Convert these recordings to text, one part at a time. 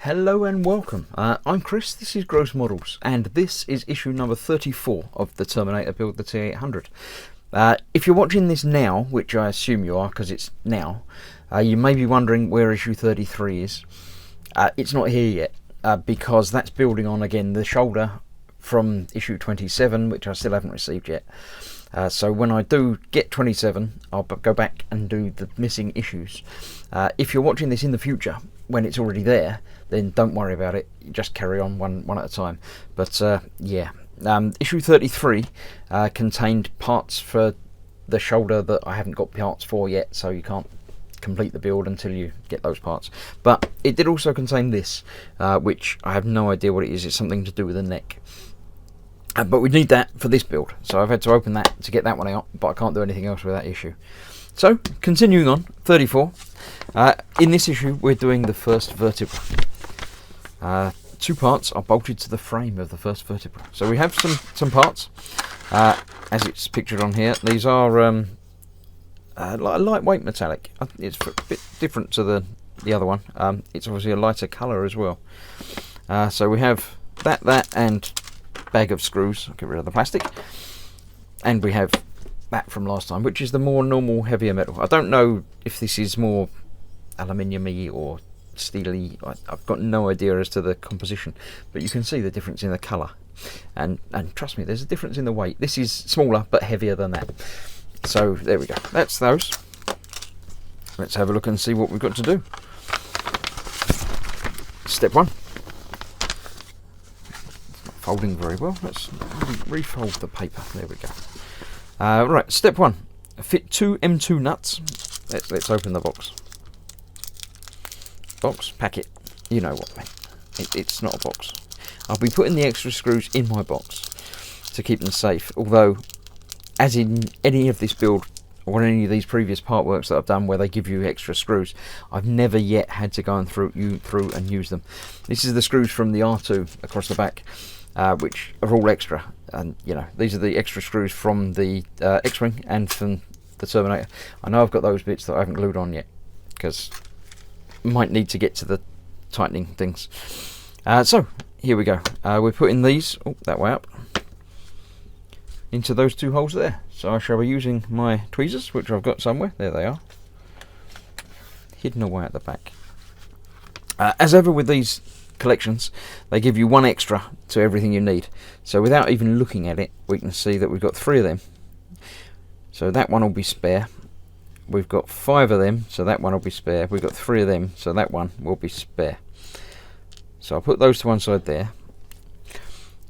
Hello and welcome. I'm Chris, this is Gross Models, and this is issue number 34 of the Terminator build, the T800. If you're watching this now, which I assume you are because it's now, you may be wondering where issue 33 is. It's not here yet, because that's building on, again, the shoulder from issue 27, which I still haven't received yet. So when I do get 27, I'll go back and do the missing issues. If you're watching this in the future, when it's already there, then don't worry about it. You just carry on one at a time. But yeah, issue 33 contained parts for the shoulder that I haven't got parts for yet, so you can't complete the build until you get those parts. But it did also contain this, which I have no idea what it is. It's something to do with the neck. But we need that for this build, so I've had to open that to get that one out, but I can't do anything else with that issue. So, continuing on, 34. In this issue, we're doing the first vertebra. Two parts are bolted to the frame of the first vertebra. So we have some parts, as it's pictured on here. These are lightweight metallic. It's a bit different to the other one. It's obviously a lighter colour as well. So we have that and bag of screws. I'll get rid of the plastic. And we have that from last time, which is the more normal, heavier metal. I don't know if this is more aluminium-y or steely. I've got no idea as to the composition, but you can see the difference in the colour. And trust me, there's a difference in the weight. This is smaller but heavier than that. So there we go. That's those. Let's have a look and see what we've got to do. Step one. Folding very well. Let's refold the paper. There we go. Right, step one. Fit 2 M2 nuts. Let's open the box. Box, packet. You know what, mate. It's not a box. I'll be putting the extra screws in my box to keep them safe. Although, as in any of this build or any of these previous part works that I've done where they give you extra screws, I've never yet had to go through and use them. This is the screws from the R2 across the back. Which are all extra, and you know, these are the extra screws from the X-Wing and from the Terminator. I know I've got those bits that I haven't glued on yet, because might need to get to the tightening things. So here we go. We're putting these that way up into those two holes there. So I shall be using my tweezers, which I've got somewhere. There they are, hidden away at the back. As ever with these collections, they give you one extra to everything you need. So without even looking at it, we can see that we've got 3 of them. So that one will be spare. We've got 5 of them, so that one will be spare. We've got 3 of them, so that one will be spare. So I'll put those to one side there.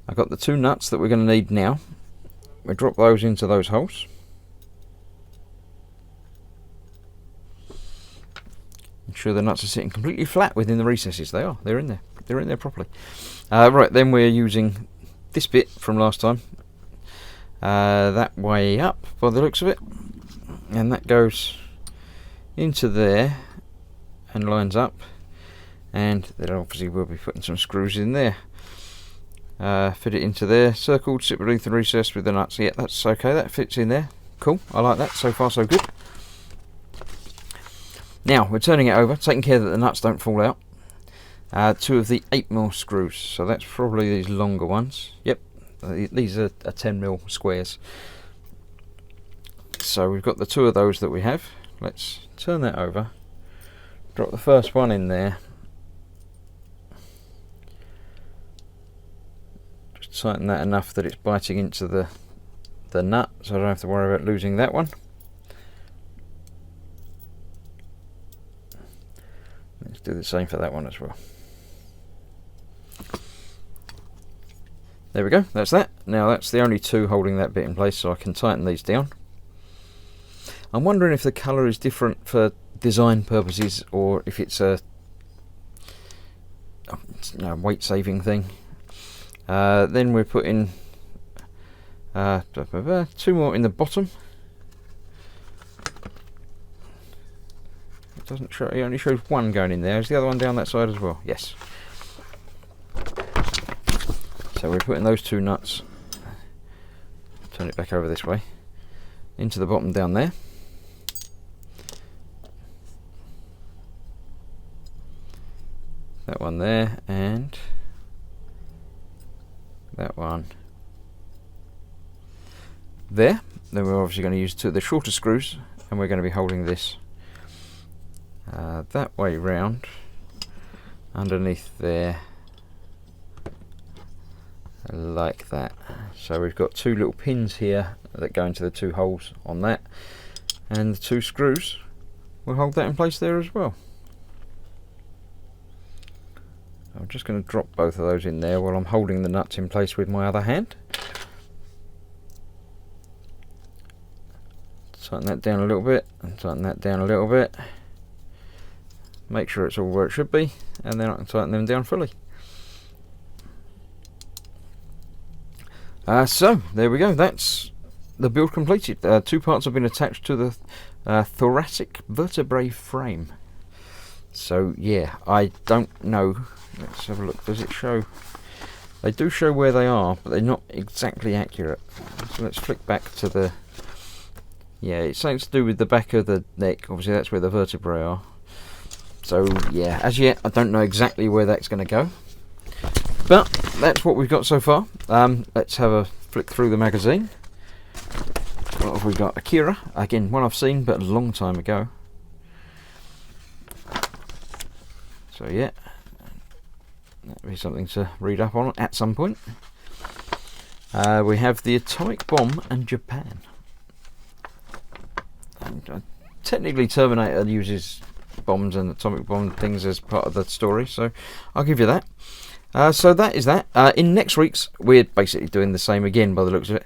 I've got the 2 nuts that we're going to need now. We drop those into those holes. Ensure the nuts are sitting completely flat within the recesses. They are. They're in there. They're in there properly. Right, then we're using this bit from last time. That way up, by the looks of it. And that goes into there and lines up. And then obviously we'll be putting some screws in there. Fit it into there. Circled, sit beneath the recess with the nuts. Yeah, that's okay. That fits in there. Cool. I like that. So far, so good. Now, we're turning it over, taking care that the nuts don't fall out. 2 of the 8mm screws, so that's probably these longer ones. Yep, these are 10mm squares. So we've got the 2 of those that we have. Let's turn that over. Drop the first one in there. Just tighten that enough that it's biting into the nut, so I don't have to worry about losing that one. Let's do the same for that one as well. There we go, that's that. Now that's the only 2 holding that bit in place, so I can tighten these down. I'm wondering if the colour is different for design purposes or if it's a weight saving thing. Then we're putting 2 more in the bottom. Doesn't show, it only shows 1 going in there. Is the other one down that side as well? Yes. So we're putting those 2 nuts, turn it back over this way, into the bottom down there. that one there, and that one there. Then we're obviously going to use two of the shorter screws, and we're going to be holding this that way round underneath there, like that. So we've got two little pins here that go into the two holes on that, and the two screws will hold that in place there as well. I'm just going to drop both of those in there while I'm holding the nuts in place with my other hand. Tighten that down a little bit, and tighten that down a little bit. Make sure it's all where it should be, and then I can tighten them down fully. So there we go, that's the build completed. Two parts have been attached to the thoracic vertebrae frame. So yeah, I don't know, let's have a look. Does it show? They do show where they are, but they're not exactly accurate. So let's flick back to the, yeah, it's something to do with the back of the neck. Obviously that's where the vertebrae are. So yeah, as yet I don't know exactly where that's going to go, but that's what we've got so far. Let's have a flick through the magazine. What have we got? Akira, again, one I've seen but a long time ago. So yeah, that'll be something to read up on at some point. We have the atomic bomb and Japan. And, technically Terminator uses bombs and atomic bomb things as part of the story, so I'll give you that. So that is that. In next week's, we're basically doing the same again by the looks of it.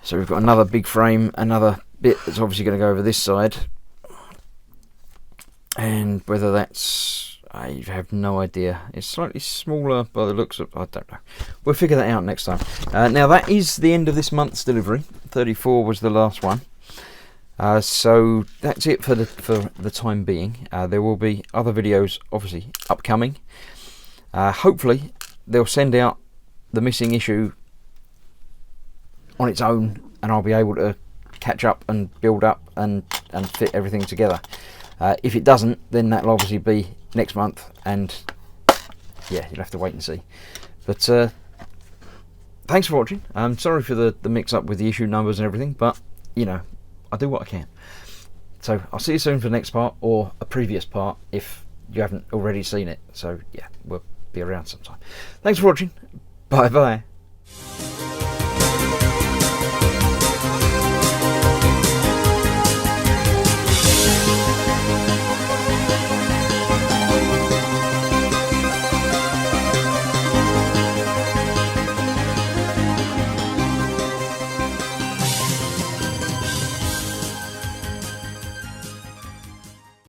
So we've got another big frame, another bit that's obviously going to go over this side, and whether that's, I have no idea. It's slightly smaller by the looks of, I don't know. We'll figure that out next time. Now that is the end of this month's delivery. 34 was the last one. So that's it for the time being. There will be other videos obviously upcoming. Hopefully they'll send out the missing issue on its own, and I'll be able to catch up and build up and fit everything together. If it doesn't, then that'll obviously be next month, and yeah, you'll have to wait and see. But thanks for watching. I'm sorry for the mix up with the issue numbers and everything, but you know, I do what I can. So I'll see you soon for the next part, or a previous part if you haven't already seen it. So yeah, we'll be around sometime. Thanks for watching. Bye bye.